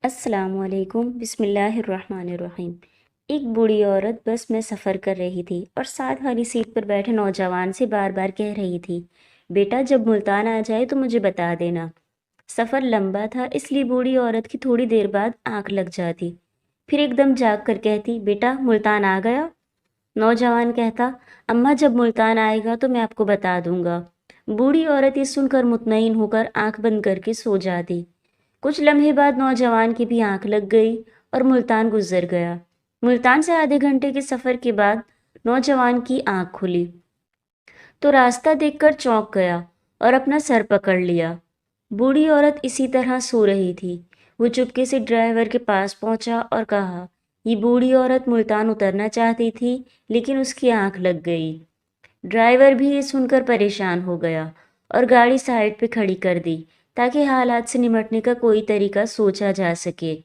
السلام علیکم، بسم اللہ الرحمن الرحیم۔ ایک بوڑھی عورت بس میں سفر کر رہی تھی اور ساتھ والی سیٹ پر بیٹھے نوجوان سے بار بار کہہ رہی تھی، بیٹا جب ملتان آ جائے تو مجھے بتا دینا۔ سفر لمبا تھا، اس لیے بوڑھی عورت کی تھوڑی دیر بعد آنکھ لگ جاتی، پھر ایک دم جاگ کر کہتی، بیٹا ملتان آ گیا؟ نوجوان کہتا، اماں جب ملتان آئے گا تو میں آپ کو بتا دوں گا۔ بوڑھی عورت یہ سن کر مطمئن ہو کر آنکھ بند کر کے سو جاتی۔ کچھ لمحے بعد نوجوان کی بھی آنکھ لگ گئی اور ملتان گزر گیا۔ ملتان سے آدھے گھنٹے کے سفر کے بعد نوجوان کی آنکھ کھلی تو راستہ دیکھ کر چونک گیا اور اپنا سر پکڑ لیا۔ بوڑھی عورت اسی طرح سو رہی تھی۔ وہ چپکے سے ڈرائیور کے پاس پہنچا اور کہا، یہ بوڑھی عورت ملتان اترنا چاہتی تھی لیکن اس کی آنکھ لگ گئی۔ ڈرائیور بھی یہ سن کر پریشان ہو گیا اور گاڑی سائڈ پہ کھڑی کر دی تاکہ حالات سے نمٹنے کا کوئی طریقہ سوچا جا سکے۔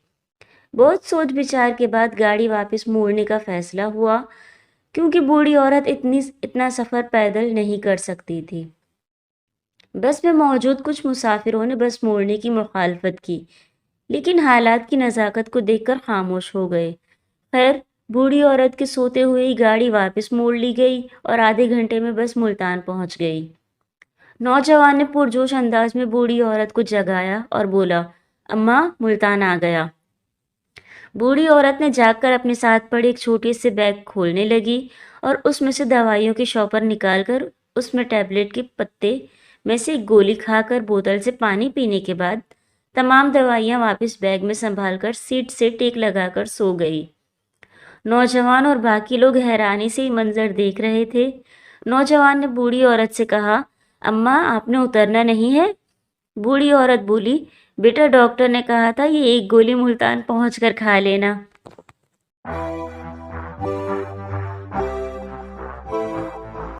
بہت سوچ بچار کے بعد گاڑی واپس موڑنے کا فیصلہ ہوا کیونکہ بوڑھی عورت اتنا سفر پیدل نہیں کر سکتی تھی۔ بس میں موجود کچھ مسافروں نے بس موڑنے کی مخالفت کی لیکن حالات کی نزاکت کو دیکھ کر خاموش ہو گئے۔ خیر، بوڑھی عورت کے سوتے ہوئے ہی گاڑی واپس موڑ لی گئی اور آدھے گھنٹے میں بس ملتان پہنچ گئی۔ نوجوان نے پرجوش انداز میں بوڑھی عورت کو جگایا اور بولا، اماں ملتان آ گیا۔ بوڑھی عورت نے جاگ کر اپنے ساتھ پڑے ایک چھوٹے سے بیگ کھولنے لگی اور اس میں سے دوائیوں کے شاپر نکال کر اس میں ٹیبلٹ کے پتے میں سے ایک گولی کھا کر بوتل سے پانی پینے کے بعد تمام دوائیاں واپس بیگ میں سنبھال کر سیٹ سے ٹیک لگا کر سو گئی۔ نوجوان اور باقی لوگ حیرانی سے یہ منظر دیکھ رہے تھے۔ نوجوان نے بوڑھی عورت سے کہا، اماں آپ نے اترنا نہیں ہے؟ بوڑھی عورت بولی، بیٹا ڈاکٹر نے کہا تھا یہ ایک گولی ملتان پہنچ کر کھا لینا۔